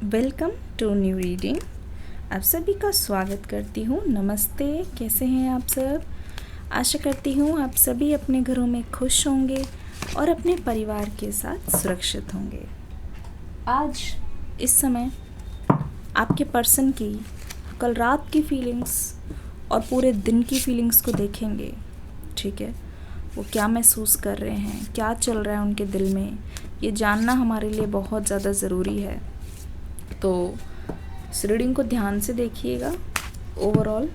Welcome to new reading. आप सभी का स्वागत करती हूँ। नमस्ते, कैसे हैं आप सब? आशा करती हूँ आप सभी अपने घरों में खुश होंगे और अपने परिवार के साथ सुरक्षित होंगे। आज इस समय आपके पर्सन की कल रात की फीलिंग्स और पूरे दिन की फीलिंग्स को देखेंगे। ठीक है, वो क्या महसूस कर रहे हैं, क्या चल रहा है उनके दिल में, ये जानना हमारे लिए बहुत ज़्यादा ज़रूरी है। तो इस रीडिंग को ध्यान से देखिएगा। ओवरऑल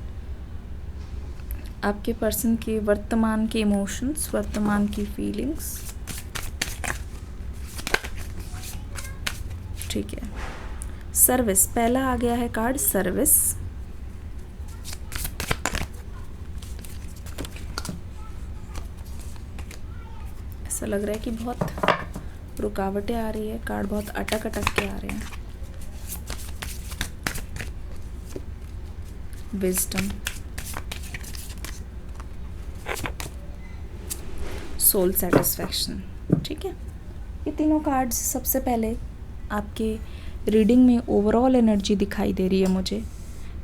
आपके पर्सन के वर्तमान के इमोशंस, वर्तमान की फीलिंग्स। ठीक है, सर्विस पहला आ गया है कार्ड, सर्विस। ऐसा लग रहा है कि बहुत रुकावटें आ रही है, कार्ड बहुत अटक के आ रहे हैं। Wisdom, soul satisfaction. ठीक है, ये तीनों कार्ड्स सबसे पहले आपके रीडिंग में ओवरऑल एनर्जी दिखाई दे रही है मुझे।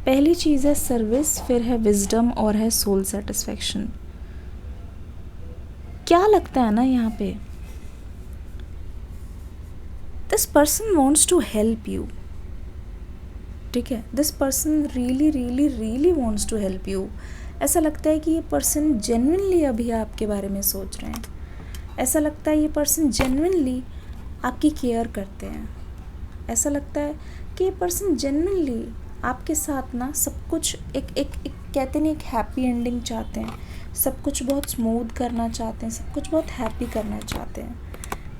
पहली चीज़ है सर्विस, फिर है विजडम और है सोल सेटिस्फैक्शन। क्या लगता है ना यहाँ पे, this person wants to help you. ठीक है, this person really wants to help you. ऐसा लगता है कि ये पर्सन जेन्युइनली अभी आपके बारे में सोच रहे हैं। ऐसा लगता है ये पर्सन जेन्युइनली आपकी केयर करते हैं। ऐसा लगता है कि ये पर्सन जेन्युइनली आपके साथ ना सब कुछ एक कहते नहीं, एक हैप्पी एंडिंग चाहते हैं। सब कुछ बहुत स्मूथ करना चाहते हैं, सब कुछ बहुत हैप्पी करना चाहते हैं।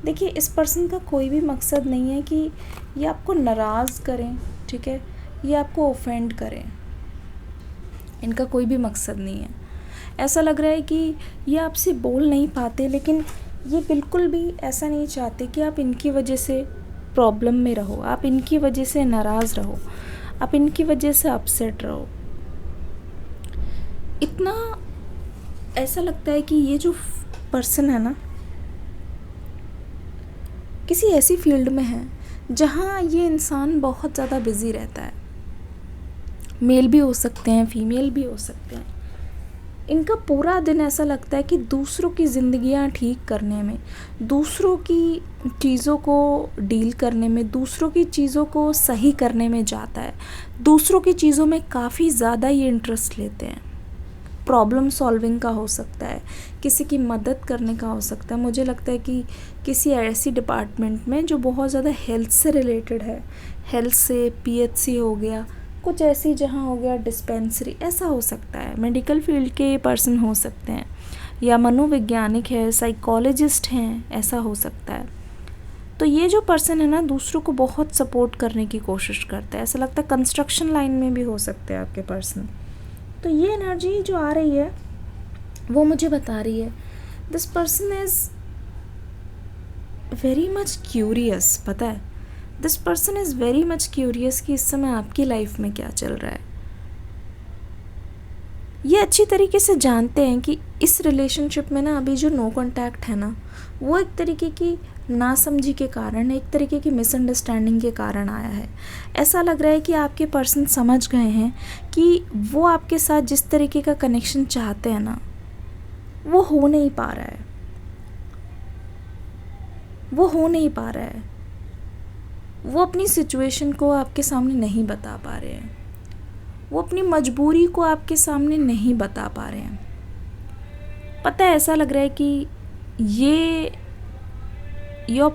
देखिए, इस पर्सन का कोई भी मकसद नहीं है कि ये आपको नाराज़ करें। ठीक है, ये आपको ऑफेंड करें, इनका कोई भी मकसद नहीं है। ऐसा लग रहा है कि ये आपसे बोल नहीं पाते, लेकिन ये बिल्कुल भी ऐसा नहीं चाहते कि आप इनकी वजह से प्रॉब्लम में रहो, आप इनकी वजह से नाराज़ रहो, आप इनकी वजह से अपसेट रहो। इतना ऐसा लगता है कि ये जो पर्सन है ना, किसी ऐसी फील्ड में है जहाँ ये इंसान बहुत ज़्यादा बिजी रहता है। मेल भी हो सकते हैं, फीमेल भी हो सकते हैं। इनका पूरा दिन ऐसा लगता है कि दूसरों की ज़िंदगियाँ ठीक करने में, दूसरों की चीज़ों को डील करने में, दूसरों की चीज़ों को सही करने में जाता है। दूसरों की चीज़ों में काफ़ी ज़्यादा ये इंटरेस्ट लेते हैं। प्रॉब्लम सॉल्विंग का हो सकता है, किसी की मदद करने का हो सकता है। मुझे लगता है कि किसी ऐसी डिपार्टमेंट में जो बहुत ज़्यादा हेल्थ से रिलेटेड है, हेल्थ से पीएचसी हो गया, कुछ ऐसी जहाँ हो गया डिस्पेंसरी, ऐसा हो सकता है। मेडिकल फील्ड के पर्सन हो सकते हैं, या मनोवैज्ञानिक है, साइकोलॉजिस्ट हैं, ऐसा हो सकता है। तो ये जो पर्सन है ना, दूसरों को बहुत सपोर्ट करने की कोशिश करता है। ऐसा लगता है कंस्ट्रक्शन लाइन में भी हो सकते हैं आपके पर्सन। तो ये एनर्जी जो आ रही है वो मुझे बता रही है this person is very much curious. पता है, this person is very much curious कि इस समय आपकी लाइफ में क्या चल रहा है। ये अच्छी तरीके से जानते हैं कि इस रिलेशनशिप में ना अभी जो नो कॉन्टैक्ट है ना, वो एक तरीके की नासमझी के कारण, एक तरीके की मिसअंडरस्टैंडिंग के कारण आया है। ऐसा लग रहा है कि आपके पर्सन समझ गए हैं कि वो आपके साथ जिस तरीके का कनेक्शन चाहते हैं ना, वो हो नहीं पा रहा है, वो हो नहीं पा रहा है। वो अपनी सिचुएशन को आपके सामने नहीं बता पा रहे हैं, वो अपनी मजबूरी को आपके सामने नहीं बता पा रहे हैं। पता है, ऐसा लग रहा है कि ये your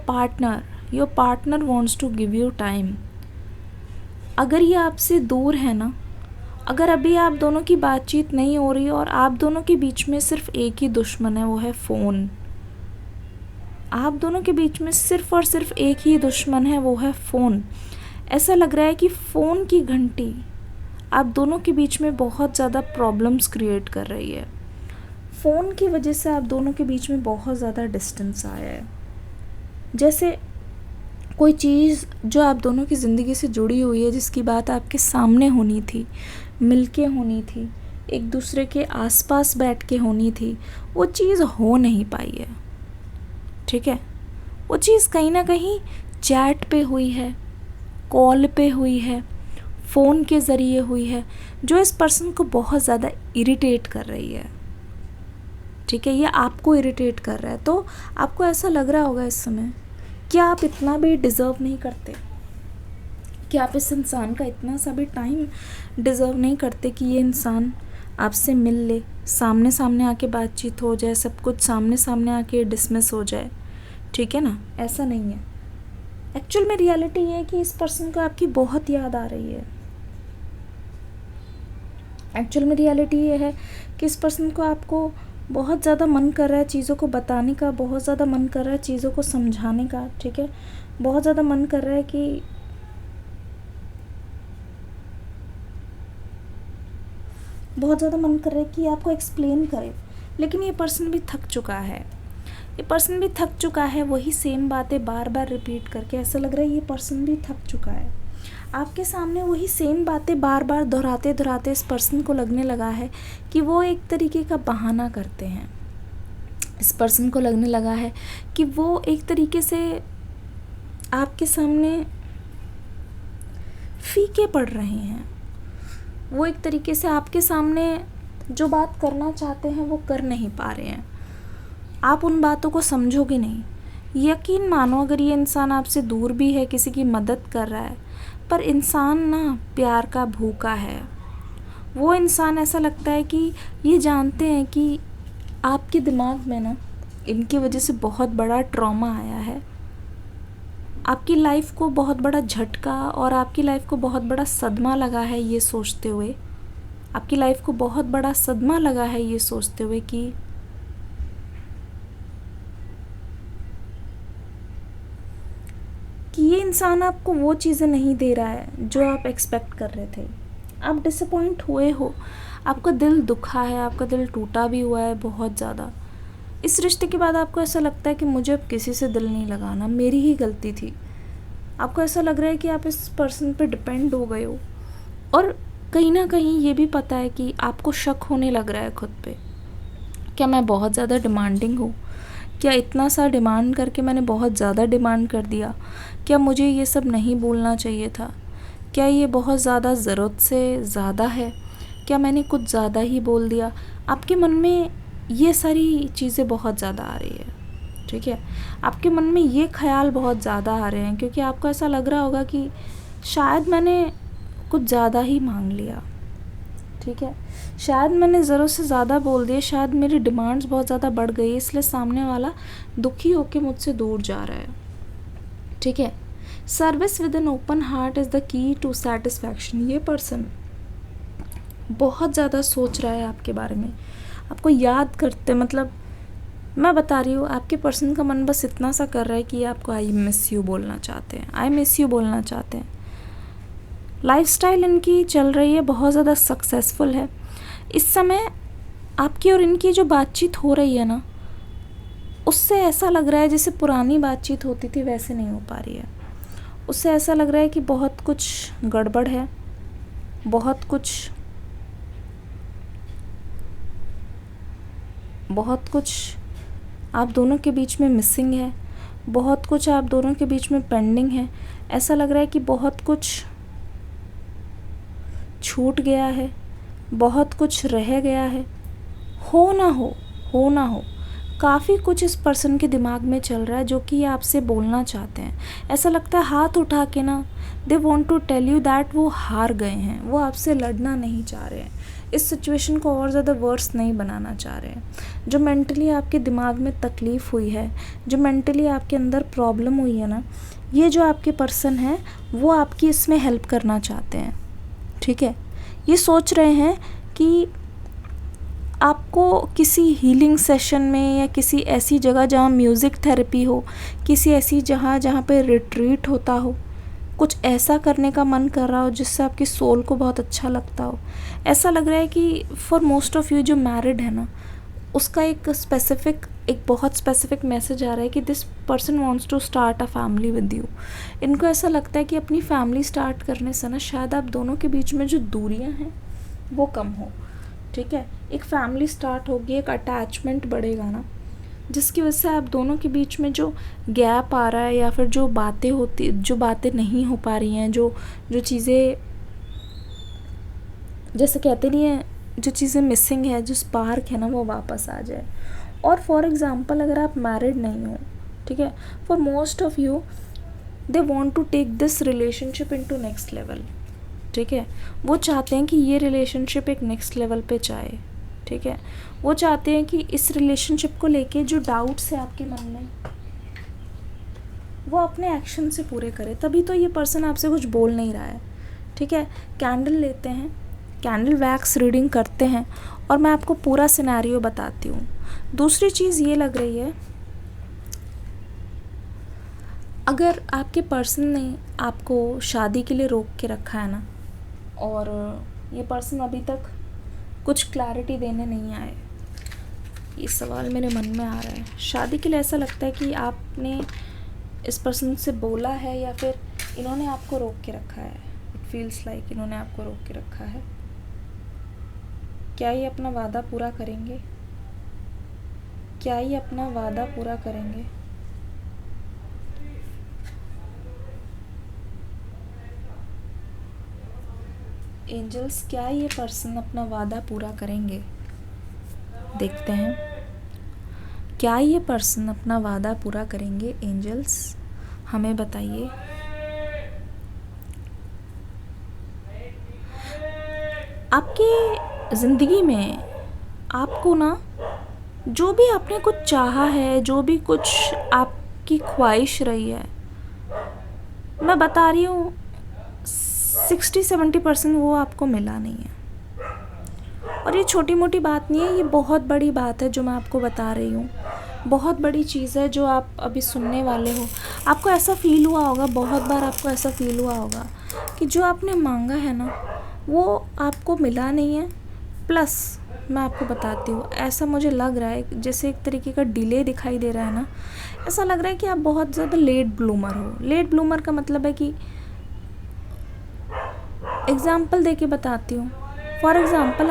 partner wants to give you time. अगर ये आपसे दूर है ना, अगर अभी आप दोनों की बातचीत नहीं हो रही और आप दोनों के बीच में सिर्फ एक ही दुश्मन है, वो है फ़ोन। आप दोनों के बीच में सिर्फ और सिर्फ एक ही दुश्मन है, वो है फ़ोन। ऐसा लग रहा है कि फ़ोन की घंटी आप दोनों के बीच में बहुत ज़्यादा प्रॉब्लम्स क्रिएट कर रही है। फ़ोन की वजह से आप दोनों के बीच में बहुत ज़्यादा डिस्टेंस आया है। जैसे कोई चीज़ जो आप दोनों की ज़िंदगी से जुड़ी हुई है, जिसकी बात आपके सामने होनी थी, मिलके होनी थी, एक दूसरे के आसपास बैठ के होनी थी, वो चीज़ हो नहीं पाई है। ठीक है, वो चीज़ कहीं ना कहीं चैट पे हुई है, कॉल पे हुई है, फ़ोन के ज़रिए हुई है, जो इस पर्सन को बहुत ज़्यादा इरिटेट कर रही है। ठीक है, ये आपको इरिटेट कर रहा है। तो आपको ऐसा लग रहा होगा इस समय कि आप इतना भी डिज़र्व नहीं करते, कि आप इस इंसान का इतना सा भी टाइम डिज़र्व नहीं करते कि ये इंसान आपसे मिल ले, सामने सामने आके बातचीत हो जाए, सब कुछ सामने सामने आके डिसमिस हो जाए। ठीक है ना, ऐसा नहीं है। एक्चुअल में रियलिटी ये है कि इस पर्सन को आपकी बहुत याद आ रही है। एक्चुअल में रियलिटी ये है कि इस पर्सन को आपको बहुत ज़्यादा मन कर रहा है चीज़ों को बताने का, बहुत ज़्यादा मन कर रहा है चीज़ों को समझाने का। ठीक है, बहुत ज़्यादा मन कर रहा है कि आपको एक्सप्लेन करे, लेकिन ये पर्सन भी थक चुका है। वही सेम बातें बार बार रिपीट करके। ऐसा लग रहा है ये पर्सन भी थक चुका है। आपके सामने वही सेम बातें बार बार दोहराते दोहराते इस पर्सन को लगने लगा है कि वो एक तरीके का बहाना करते हैं। इस पर्सन को लगने लगा है कि वो एक तरीके से आपके सामने फीके पड़ रहे हैं। वो एक तरीके से आपके सामने जो बात करना चाहते हैं वो कर नहीं पा रहे हैं। आप उन बातों को समझोगे नहीं। यकीन मानो, अगर ये इंसान आपसे दूर भी है, किसी की मदद कर रहा है, पर इंसान ना प्यार का भूखा है। वो इंसान ऐसा लगता है कि ये जानते हैं कि आपके दिमाग में ना इनकी वजह से बहुत बड़ा ट्रॉमा आया है, आपकी लाइफ को बहुत बड़ा झटका और आपकी लाइफ को बहुत बड़ा सदमा लगा है ये सोचते हुए, कि ये इंसान आपको वो चीज़ें नहीं दे रहा है जो आप एक्सपेक्ट कर रहे थे। आप डिसअपॉइंट हुए हो, आपका दिल दुखा है, आपका दिल टूटा भी हुआ है बहुत ज़्यादा। इस रिश्ते के बाद आपको ऐसा लगता है कि मुझे अब किसी से दिल नहीं लगाना, मेरी ही गलती थी। आपको ऐसा लग रहा है कि आप इस पर्सन पे डिपेंड हो गए हो, और कहीं ना कहीं ये भी पता है कि आपको शक होने लग रहा है खुद पे। क्या मैं बहुत ज़्यादा डिमांडिंग हूँ? क्या इतना सा डिमांड करके मैंने बहुत ज़्यादा डिमांड कर दिया? क्या मुझे ये सब नहीं बोलना चाहिए था? क्या ये बहुत ज़्यादा ज़रूरत से ज़्यादा है? क्या मैंने कुछ ज़्यादा ही बोल दिया? आपके मन में ये सारी चीज़ें बहुत ज़्यादा आ रही है। ठीक है, आपके मन में ये ख्याल बहुत ज़्यादा आ रहे हैं, क्योंकि आपको ऐसा लग रहा होगा कि शायद मैंने कुछ ज़्यादा ही मांग लिया। ठीक है, शायद मैंने ज़रूरत से ज़्यादा बोल दिया, शायद मेरी डिमांड्स बहुत ज़्यादा बढ़ गई, इसलिए सामने वाला दुखी होकर मुझसे दूर जा रहा है। ठीक है, service with an open heart is the key to satisfaction. ये पर्सन बहुत ज़्यादा सोच रहा है आपके बारे में, आपको याद करते, मतलब मैं बता रही हूँ, आपके पर्सन का मन बस इतना सा कर रहा है कि आपको आई मिस यू बोलना चाहते हैं। लाइफस्टाइल इनकी चल रही है, बहुत ज़्यादा सक्सेसफुल है। इस समय आपकी और इनकी जो बातचीत हो रही है ना, उससे ऐसा लग रहा है जैसे पुरानी बातचीत होती थी वैसे नहीं हो पा रही है। उससे ऐसा लग रहा है कि बहुत कुछ गड़बड़ है, बहुत कुछ आप दोनों के बीच में मिसिंग है, बहुत कुछ आप दोनों के बीच में पेंडिंग है। ऐसा लग रहा है कि बहुत कुछ छूट गया है, बहुत कुछ रह गया है। हो ना हो काफ़ी कुछ इस पर्सन के दिमाग में चल रहा है जो कि आपसे बोलना चाहते हैं। ऐसा लगता है हाथ उठा के ना, they want to tell you that वो हार गए हैं, वो आपसे लड़ना नहीं चाह रहे हैं, इस सिचुएशन को और ज़्यादा वर्स नहीं बनाना चाह रहे हैं। जो मेंटली आपके दिमाग में तकलीफ़ हुई है, जो मेंटली आपके अंदर प्रॉब्लम हुई है ना, ये जो आपके पर्सन हैं वो आपकी इसमें हेल्प करना चाहते हैं। ठीक है, ये सोच रहे हैं कि आपको किसी हीलिंग सेशन में या किसी ऐसी जगह जहाँ म्यूज़िक थेरेपी हो, किसी ऐसी जहाँ पे रिट्रीट होता हो, कुछ ऐसा करने का मन कर रहा हो जिससे आपकी सोल को बहुत अच्छा लगता हो। ऐसा लग रहा है कि फॉर मोस्ट ऑफ़ यू जो मैरिड है ना, उसका एक बहुत स्पेसिफिक मैसेज आ रहा है कि this person wants to start a family with you. इनको ऐसा लगता है कि अपनी फैमिली स्टार्ट करने से ना शायद आप दोनों के बीच में जो दूरियां हैं वो कम हो। ठीक है, एक फैमिली स्टार्ट होगी, एक अटैचमेंट बढ़ेगा ना, जिसकी वजह से आप दोनों के बीच में जो गैप आ रहा है या फिर जो बातें नहीं हो पा रही हैं, जो जो चीज़ें जैसे कहते नहीं है, जो चीज़ें मिसिंग है, जो स्पार्क है ना, वो वापस आ जाए। और फॉर एग्ज़ाम्पल अगर आप मैरिड नहीं हो, ठीक है, for most of you they want to take this relationship into next level, ठीक है। वो चाहते हैं कि ये रिलेशनशिप एक नेक्स्ट लेवल पे जाए, ठीक है। वो चाहते हैं कि इस रिलेशनशिप को लेके जो डाउट्स है आपके मन में, वो अपने एक्शन से पूरे करे, तभी तो ये पर्सन आपसे कुछ बोल नहीं रहा है, ठीक है। कैंडल लेते हैं, कैंडल वैक्स रीडिंग करते हैं और मैं आपको पूरा सिनेरियो बताती हूँ। दूसरी चीज़ ये लग रही है, अगर आपके पर्सन ने आपको शादी के लिए रोक के रखा है ना, और ये पर्सन अभी तक कुछ क्लैरिटी देने नहीं आए, ये सवाल मेरे मन में आ रहा है। शादी के लिए ऐसा लगता है कि आपने इस पर्सन से बोला है या फिर इन्होंने आपको रोक के रखा है। इट फील्स लाइक इन्होंने आपको रोक के रखा है। क्या ये अपना वादा पूरा करेंगे? क्या ये अपना वादा पूरा करेंगे? एंजल्स, क्या ये पर्सन अपना वादा पूरा करेंगे? देखते हैं, क्या ये पर्सन अपना वादा पूरा करेंगे? एंजल्स हमें बताइए। आपकी ज़िंदगी में आपको ना, जो भी आपने कुछ चाहा है, जो भी कुछ आपकी ख्वाहिश रही है, मैं बता रही हूँ 60-70% वो आपको मिला नहीं है। और ये छोटी मोटी बात नहीं है, ये बहुत बड़ी बात है जो मैं आपको बता रही हूँ। बहुत बड़ी चीज़ है जो आप अभी सुनने वाले हो। आपको ऐसा फ़ील हुआ होगा, बहुत बार आपको ऐसा फ़ील हुआ होगा कि जो आपने मांगा है ना, वो आपको मिला नहीं है। प्लस मैं आपको बताती हूँ, ऐसा मुझे लग रहा है जैसे एक तरीके का डिले दिखाई दे रहा है ना। ऐसा लग रहा है कि आप बहुत ज़्यादा लेट ब्लूमर हो। लेट ब्लूमर का मतलब है कि, एग्ज़ाम्पल दे के बताती हूँ। फॉर एग्ज़ाम्पल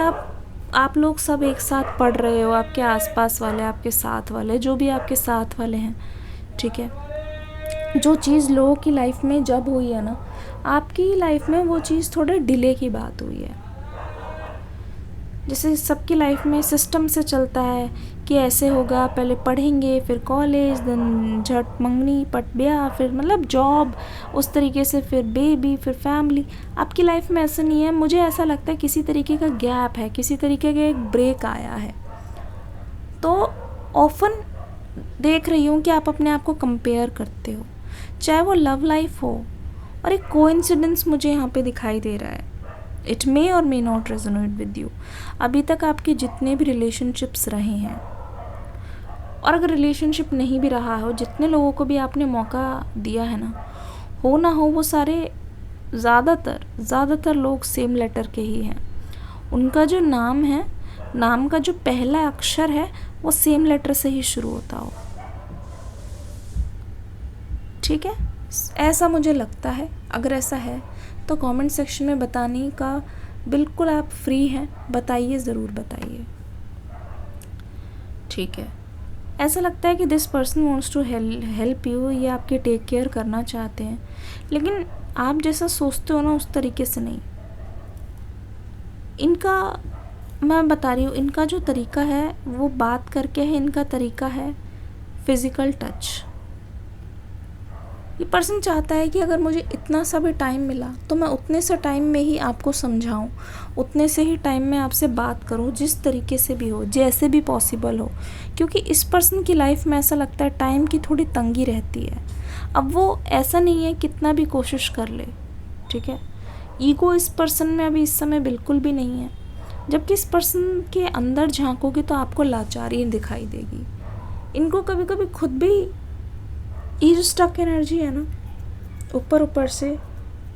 आप लोग सब एक साथ पढ़ रहे हो, आपके आसपास वाले, आपके साथ वाले, जो भी आपके साथ वाले हैं, ठीक है। जो चीज़ लोगों की लाइफ में जब हुई है ना, आपकी लाइफ में वो चीज़ थोड़े डिले की बात हुई है। जैसे सबकी लाइफ में सिस्टम से चलता है कि ऐसे होगा, पहले पढ़ेंगे, फिर कॉलेज, देन झट मंगनी, पट ब्याह, फिर मतलब जॉब, उस तरीके से फिर बेबी, फिर फैमिली। आपकी लाइफ में ऐसा नहीं है। मुझे ऐसा लगता है किसी तरीके का गैप है, किसी तरीके का एक ब्रेक आया है। तो ऑफन देख रही हूँ कि आप अपने आप को कंपेयर करते हो, चाहे वो लव लाइफ हो। और एक कोइंसिडेंस मुझे यहाँ पे दिखाई दे रहा है। इट मे और may not resonate with you. अभी तक आपके जितने भी रिलेशनशिप्स रहे हैं, और अगर रिलेशनशिप नहीं भी रहा हो, जितने लोगों को भी आपने मौका दिया है ना हो, वो सारे ज़्यादातर लोग सेम लेटर के ही हैं। उनका जो नाम है, नाम का जो पहला अक्षर है, वो सेम लेटर से ही शुरू होता हो, ठीक है। ऐसा मुझे लगता है। अगर ऐसा है तो कमेंट सेक्शन में बताने का बिल्कुल आप फ्री हैं, बताइए, ज़रूर बताइए, ठीक है। ऐसा लगता है कि this person wants to help you, ये आपके टेक केयर करना चाहते हैं, लेकिन आप जैसा सोचते हो ना उस तरीके से नहीं। इनका, मैं बता रही हूँ, इनका जो तरीका है वो बात करके है, इनका तरीका है फिज़िकल टच। ये पर्सन चाहता है कि अगर मुझे इतना सा भी टाइम मिला तो मैं उतने से टाइम में ही आपको समझाऊं, उतने से ही टाइम में आपसे बात करूं, जिस तरीके से भी हो, जैसे भी पॉसिबल हो। क्योंकि इस पर्सन की लाइफ में ऐसा लगता है टाइम की थोड़ी तंगी रहती है। अब वो ऐसा नहीं है कितना भी कोशिश कर ले, ठीक है। ईगो इस पर्सन में अभी इस समय बिल्कुल भी नहीं है। जबकि इस पर्सन के अंदर झांकोगे तो आपको लाचारी दिखाई देगी। इनको कभी कभी खुद भी, ये जो स्टक एनर्जी है ना, ऊपर से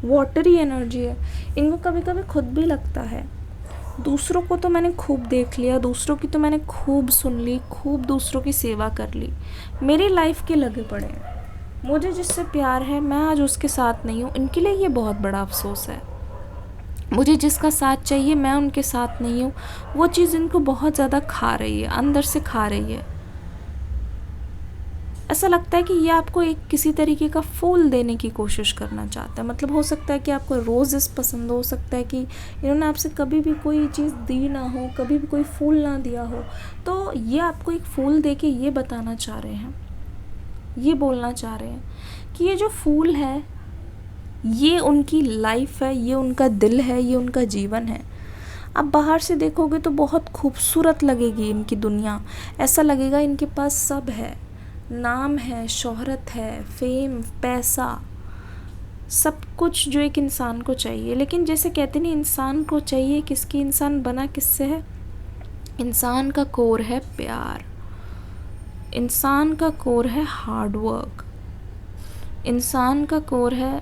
वाटरी एनर्जी है, इनको कभी कभी खुद भी लगता है दूसरों को तो मैंने खूब देख लिया, दूसरों की तो मैंने खूब सुन ली, खूब दूसरों की सेवा कर ली, मेरी लाइफ के लगे पड़े हैं, मुझे जिससे प्यार है मैं आज उसके साथ नहीं हूँ। इनके लिए ये बहुत बड़ा अफसोस है। मुझे जिसका साथ चाहिए मैं उनके साथ नहीं हूँ। वो चीज़ इनको बहुत ज़्यादा खा रही है, अंदर से खा रही है। ऐसा लगता है कि ये आपको एक किसी तरीके का फूल देने की कोशिश करना चाहता है। मतलब हो सकता है कि आपको रोज़ेस पसंद हो सकता है कि इन्होंने आपसे कभी भी कोई चीज़ दी ना हो, कभी भी कोई फूल ना दिया हो, तो ये आपको एक फूल दे के ये बताना चाह रहे हैं, ये बोलना चाह रहे हैं कि ये जो फूल है ये उनकी लाइफ है, ये उनका दिल है, ये उनका जीवन है। आप बाहर से देखोगे तो बहुत खूबसूरत लगेगी इनकी दुनिया, ऐसा लगेगा इनके पास सब है, नाम है, शोहरत है, फेम, पैसा, सब कुछ जो एक इंसान को चाहिए। लेकिन जैसे कहते नहीं, इंसान को चाहिए किसकी, इंसान बना किससे है? इंसान का कोर है प्यार, इंसान का कोर है हार्डवर्क, इंसान का कोर है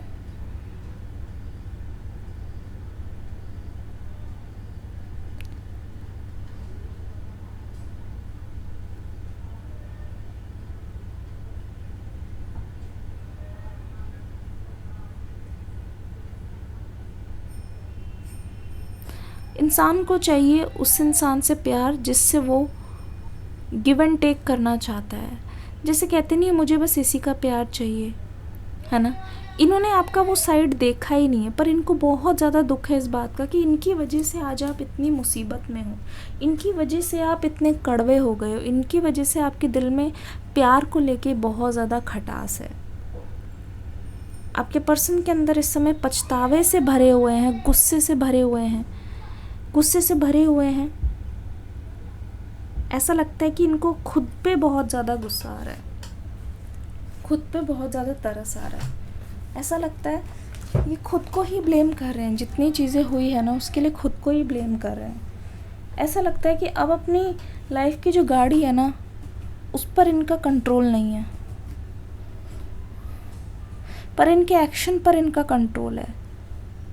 इंसान को चाहिए उस इंसान से प्यार जिससे वो गिव एंड टेक करना चाहता है। जैसे कहते नहीं है, मुझे बस इसी का प्यार चाहिए, है ना। इन्होंने आपका वो साइड देखा ही नहीं है, पर इनको बहुत ज़्यादा दुख है इस बात का कि इनकी वजह से आज आप इतनी मुसीबत में हो, इनकी वजह से आप इतने कड़वे हो गए हो, इनकी वजह से आपके दिल में प्यार को लेके बहुत ज़्यादा खटास है। आपके पर्सन के अंदर इस समय पछतावे से भरे हुए हैं, गुस्से से भरे हुए हैं, गुस्से से भरे हुए हैं। ऐसा लगता है कि इनको खुद पे बहुत ज़्यादा गुस्सा आ रहा है, खुद पे बहुत ज़्यादा तरस आ रहा है। ऐसा लगता है ये खुद को ही ब्लेम कर रहे हैं, जितनी चीज़ें हुई है ना उसके लिए खुद को ही ब्लेम कर रहे हैं। ऐसा लगता है कि अब अपनी लाइफ की जो गाड़ी है ना उस पर इनका कंट्रोल नहीं है, पर इनके एक्शन पर इनका कंट्रोल है।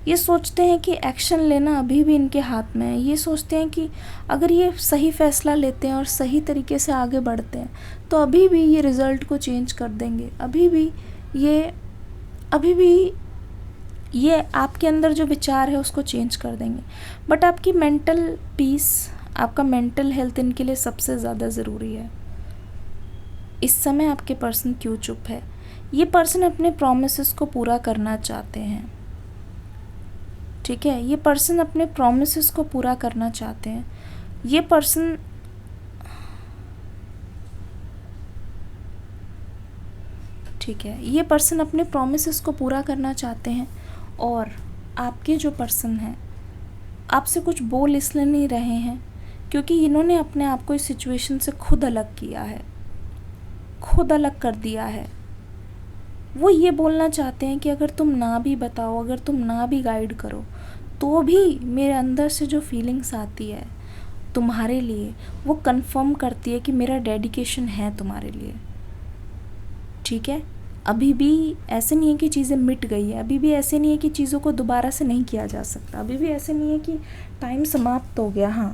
ये सोचते हैं कि एक्शन लेना अभी भी इनके हाथ में है। ये सोचते हैं कि अगर ये सही फैसला लेते हैं और सही तरीके से आगे बढ़ते हैं तो अभी भी ये रिज़ल्ट को चेंज कर देंगे, अभी भी ये आपके अंदर जो विचार है उसको चेंज कर देंगे। बट आपकी मेंटल पीस, आपका मेंटल हेल्थ इनके लिए सबसे ज़्यादा ज़रूरी है। इस समय आपके पर्सन क्यों चुप है? ये पर्सन अपने प्रॉमिसेस को पूरा करना चाहते हैं, ठीक है। ये पर्सन अपने प्रॉमिसेस को पूरा करना चाहते हैं। ये पर्सन ठीक है, ये पर्सन अपने प्रॉमिसेस को पूरा करना चाहते हैं। और आपके जो पर्सन हैं आपसे कुछ बोल इसलिए नहीं रहे हैं क्योंकि इन्होंने अपने आप को इस सिचुएशन से खुद अलग किया है, खुद अलग कर दिया है। वो ये बोलना चाहते हैं कि अगर तुम ना भी बताओ, अगर तुम ना भी गाइड करो, तो भी मेरे अंदर से जो फीलिंग्स आती है तुम्हारे लिए वो कंफर्म करती है कि मेरा डेडिकेशन है तुम्हारे लिए, ठीक है। अभी भी ऐसे नहीं है कि चीज़ें मिट गई है, अभी भी ऐसे नहीं है कि चीज़ों को दोबारा से नहीं किया जा सकता, अभी भी ऐसे नहीं है कि टाइम समाप्त हो गया। हाँ,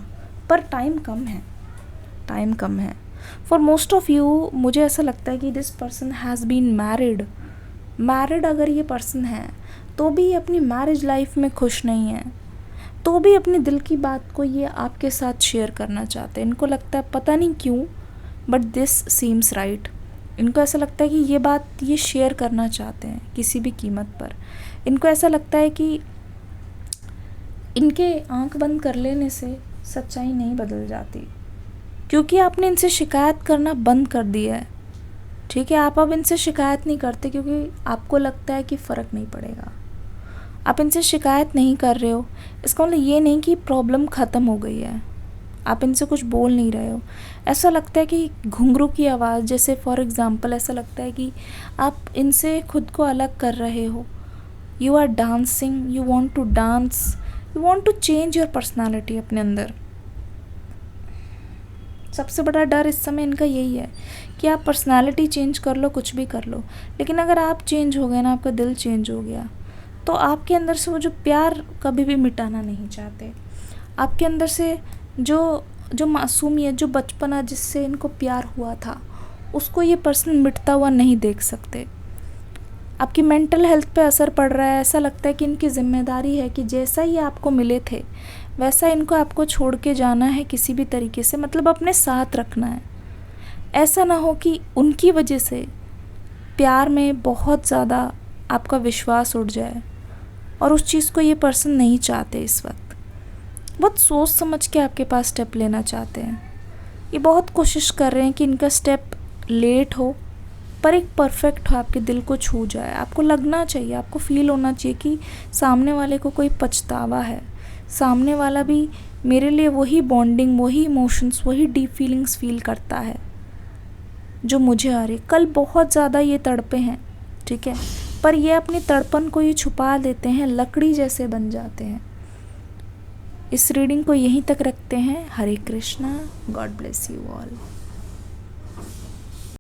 पर टाइम कम है, टाइम कम है। फॉर मोस्ट ऑफ यू मुझे ऐसा लगता है कि this person has been married अगर ये पर्सन है तो भी अपनी मैरिज लाइफ में खुश नहीं है, तो भी अपने दिल की बात को ये आपके साथ शेयर करना चाहते हैं। इनको लगता है पता नहीं क्यों बट दिस सीम्स राइट, इनको ऐसा लगता है कि ये बात ये शेयर करना चाहते हैं किसी भी कीमत पर। इनको ऐसा लगता है कि इनके आंख बंद कर लेने से सच्चाई नहीं बदल जाती, क्योंकि आपने इनसे शिकायत करना बंद कर दिया है, ठीक है। आप अब इनसे शिकायत नहीं करते क्योंकि आपको लगता है कि फ़र्क नहीं पड़ेगा। आप इनसे शिकायत नहीं कर रहे हो, इसका मतलब ये नहीं कि प्रॉब्लम ख़त्म हो गई है, आप इनसे कुछ बोल नहीं रहे हो। ऐसा लगता है कि घुंघरू की आवाज़, जैसे फॉर एग्ज़ाम्पल ऐसा लगता है कि आप इनसे खुद को अलग कर रहे हो। You are dancing, you want to dance, you want to change your personality अपने अंदर। सबसे बड़ा डर इस समय इनका यही है कि आप पर्सनालिटी चेंज कर लो, कुछ भी कर लो, लेकिन अगर आप चेंज हो गए ना, आपका दिल चेंज हो गया, तो आपके अंदर से वो जो प्यार कभी भी मिटाना नहीं चाहते। आपके अंदर से जो मासूमियत, जो बचपना जिससे इनको प्यार हुआ था, उसको ये पर्सन मिटता हुआ नहीं देख सकते। आपकी मेंटल हेल्थ पे असर पड़ रहा है। ऐसा लगता है कि इनकी ज़िम्मेदारी है कि जैसा ही आपको मिले थे वैसा इनको आपको छोड़ के जाना है किसी भी तरीके से, मतलब अपने साथ रखना है। ऐसा ना हो कि उनकी वजह से प्यार में बहुत ज़्यादा आपका विश्वास उड़ जाए और उस चीज़ को ये पर्सन नहीं चाहते। इस वक्त बहुत सोच समझ के आपके पास स्टेप लेना चाहते हैं। ये बहुत कोशिश कर रहे हैं कि इनका स्टेप लेट हो पर एक परफेक्ट हो, आपके दिल को छू जाए। आपको लगना चाहिए, आपको फील होना चाहिए कि सामने वाले को कोई पछतावा है, सामने वाला भी मेरे लिए वही बॉन्डिंग, वही इमोशंस, वही डीप फीलिंग्स फील करता है जो मुझे आ रही। कल बहुत ज़्यादा ये तड़पे हैं, ठीक है, पर ये अपनी तड़पन को ये छुपा देते हैं, लकड़ी जैसे बन जाते हैं। इस रीडिंग को यहीं तक रखते हैं। Hare Krishna, God bless you all.